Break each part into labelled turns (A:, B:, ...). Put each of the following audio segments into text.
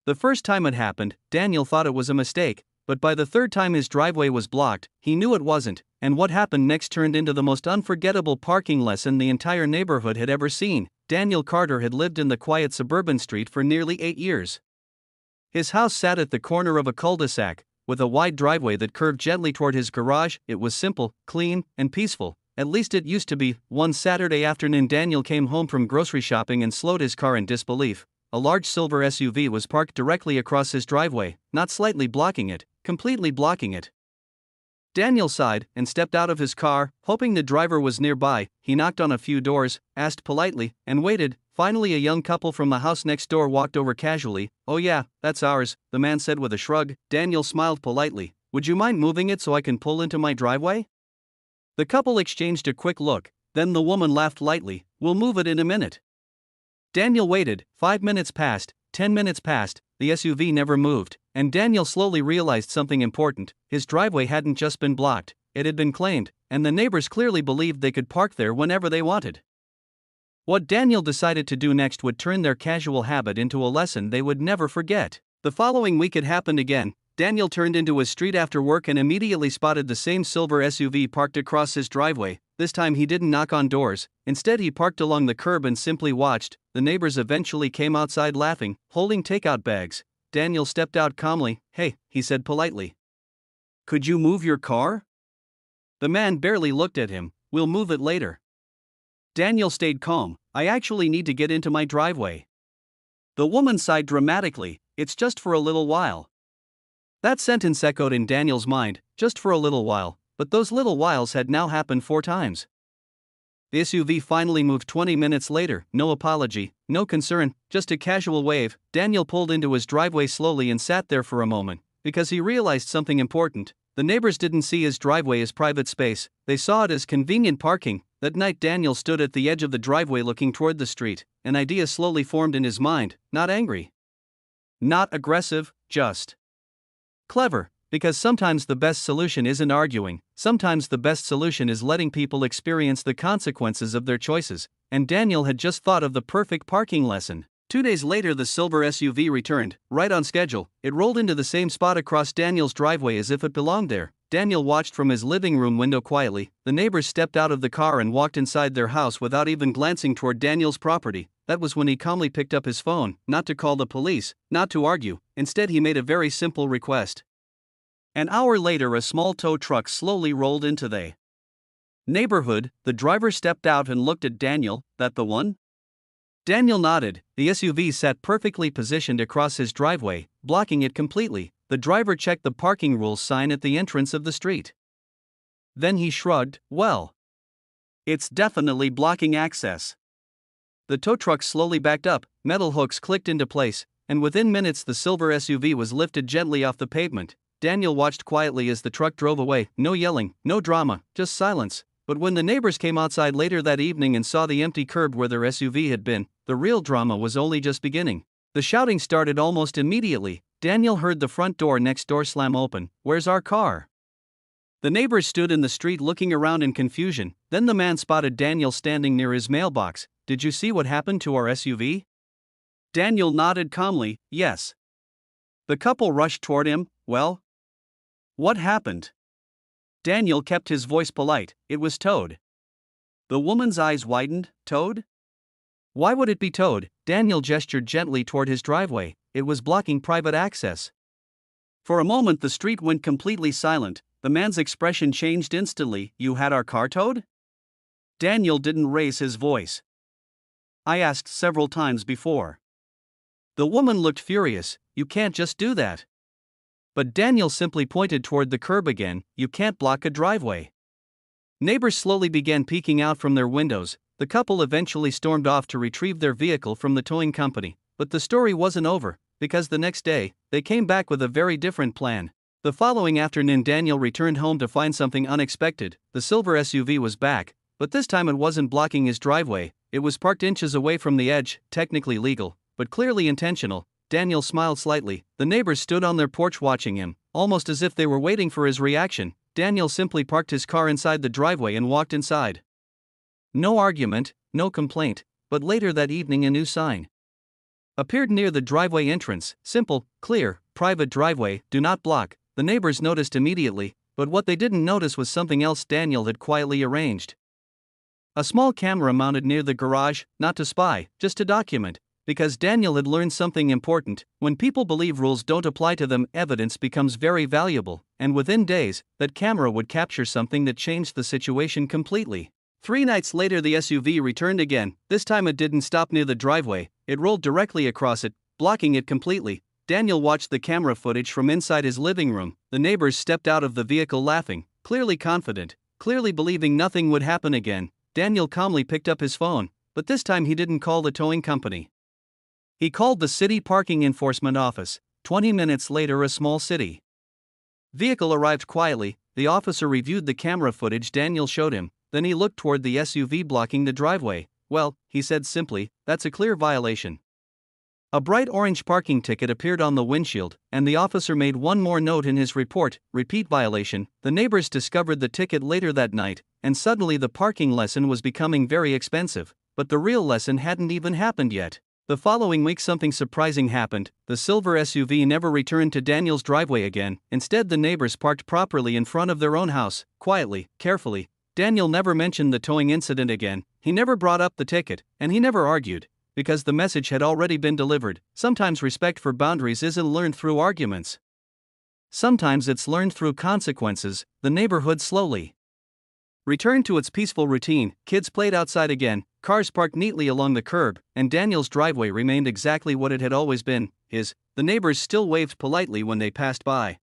A: The first time it happened, Daniel thought it was a mistake, but by the third time his driveway was blocked, he knew it wasn't, and what happened next turned into the most unforgettable parking lesson the entire neighborhood had ever seen. Daniel Carter had lived in the quiet suburban street for nearly 8 years. His house sat at the corner of a cul-de-sac, with a wide driveway that curved gently toward his garage. It was simple, clean, and peaceful. At least it used to be. One Saturday afternoon, Daniel came home from grocery shopping and slowed his car in disbelief. A large silver SUV was parked directly across his driveway, not slightly blocking it, completely blocking it. Daniel sighed and stepped out of his car, hoping the driver was nearby. He knocked on a few doors, asked politely, and waited. Finally, a young couple from the house next door walked over casually. "Oh yeah, that's ours," the man said with a shrug. Daniel smiled politely. "Would you mind moving it so I can pull into my driveway?" The couple exchanged a quick look, then the woman laughed lightly. "We'll move it in a minute." Daniel waited. 5 minutes passed, 10 minutes passed, the SUV never moved, and Daniel slowly realized something important. His driveway hadn't just been blocked, it had been claimed, and the neighbors clearly believed they could park there whenever they wanted. What Daniel decided to do next would turn their casual habit into a lesson they would never forget. The following week it happened again. Daniel turned into his street after work and immediately spotted the same silver SUV parked across his driveway. This time he didn't knock on doors, instead he parked along the curb and simply watched. The neighbors eventually came outside laughing, holding takeout bags. Daniel stepped out calmly. "Hey," he said politely. "Could you move your car?" The man barely looked at him. "We'll move it later." Daniel stayed calm. "I actually need to get into my driveway." The woman sighed dramatically. "It's just for a little while." That sentence echoed in Daniel's mind, just for a little while, but those little whiles had now happened 4 times. The SUV finally moved 20 minutes later. No apology, no concern, just a casual wave. Daniel pulled into his driveway slowly and sat there for a moment, because he realized something important. The neighbors didn't see his driveway as private space, they saw it as convenient parking. That night Daniel stood at the edge of the driveway looking toward the street. An idea slowly formed in his mind. Not angry, not aggressive, just clever. Because sometimes the best solution isn't arguing, sometimes the best solution is letting people experience the consequences of their choices, and Daniel had just thought of the perfect parking lesson. 2 days later the silver SUV returned, right on schedule. It rolled into the same spot across Daniel's driveway as if it belonged there. Daniel watched from his living room window quietly. The neighbors stepped out of the car and walked inside their house without even glancing toward Daniel's property. That was when he calmly picked up his phone, not to call the police, not to argue. Instead he made a very simple request. An hour later a small tow truck slowly rolled into the neighborhood. The driver stepped out and looked at Daniel. "That the one?" Daniel nodded. The SUV sat perfectly positioned across his driveway, blocking it completely. The driver checked the parking rules sign at the entrance of the street. Then he shrugged. "Well, it's definitely blocking access." The tow truck slowly backed up, metal hooks clicked into place, and within minutes the silver SUV was lifted gently off the pavement. Daniel watched quietly as the truck drove away. No yelling, no drama, just silence. But when the neighbors came outside later that evening and saw the empty curb where their SUV had been, the real drama was only just beginning. The shouting started almost immediately. Daniel heard the front door next door slam open. "Where's our car?" The neighbors stood in the street looking around in confusion. Then the man spotted Daniel standing near his mailbox. "Did you see what happened to our SUV?" Daniel nodded calmly. "Yes." The couple rushed toward him. "Well, what happened?" Daniel kept his voice polite. "It was towed." The woman's eyes widened. "Towed? Why would it be towed?" Daniel gestured gently toward his driveway. "It was blocking private access." For a moment the street went completely silent. The man's expression changed instantly. "You had our car towed?" Daniel didn't raise his voice. "I asked several times before." The woman looked furious. "You can't just do that." But Daniel simply pointed toward the curb again. "You can't block a driveway." Neighbors slowly began peeking out from their windows. The couple eventually stormed off to retrieve their vehicle from the towing company. But the story wasn't over, because the next day, they came back with a very different plan. The following afternoon Daniel returned home to find something unexpected. The silver SUV was back, but this time it wasn't blocking his driveway. It was parked inches away from the edge, technically legal, but clearly intentional. Daniel smiled slightly. The neighbors stood on their porch watching him, almost as if they were waiting for his reaction. Daniel simply parked his car inside the driveway and walked inside. No argument, no complaint, but later that evening a new sign. appeared near the driveway entrance. Simple, clear, private driveway, do not block. The neighbors noticed immediately, but what they didn't notice was something else Daniel had quietly arranged. A small camera mounted near the garage, not to spy, just to document. Because Daniel had learned something important: when people believe rules don't apply to them, evidence becomes very valuable, and within days, that camera would capture something that changed the situation completely. 3 nights later, the SUV returned again. This time it didn't stop near the driveway, it rolled directly across it, blocking it completely. Daniel watched the camera footage from inside his living room. The neighbors stepped out of the vehicle laughing, clearly confident, clearly believing nothing would happen again. Daniel calmly picked up his phone, but this time he didn't call the towing company. He called the city parking enforcement office. 20 minutes later, a small city vehicle arrived quietly. The officer reviewed the camera footage Daniel showed him, then he looked toward the SUV blocking the driveway. "Well," he said simply, "that's a clear violation." A bright orange parking ticket appeared on the windshield, and the officer made one more note in his report: repeat violation. The neighbors discovered the ticket later that night, and suddenly the parking lesson was becoming very expensive. But the real lesson hadn't even happened yet. The following week, something surprising happened. The silver SUV never returned to Daniel's driveway again. Instead, the neighbors parked properly in front of their own house, quietly, carefully. Daniel never mentioned the towing incident again, he never brought up the ticket, and he never argued, because the message had already been delivered. Sometimes respect for boundaries isn't learned through arguments. Sometimes it's learned through consequences. The neighborhood slowly returned to its peaceful routine. Kids played outside again, cars parked neatly along the curb, and Daniel's driveway remained exactly what it had always been, his. The neighbors still waved politely when they passed by,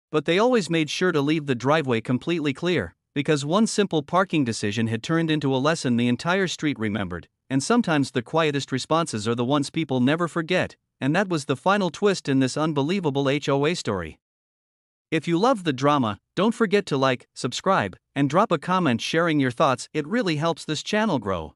A: but they always made sure to leave the driveway completely clear, because one simple parking decision had turned into a lesson the entire street remembered. And sometimes the quietest responses are the ones people never forget, and that was the final twist in this unbelievable HOA story. If you love the drama, don't forget to like, subscribe, and drop a comment sharing your thoughts. It really helps this channel grow.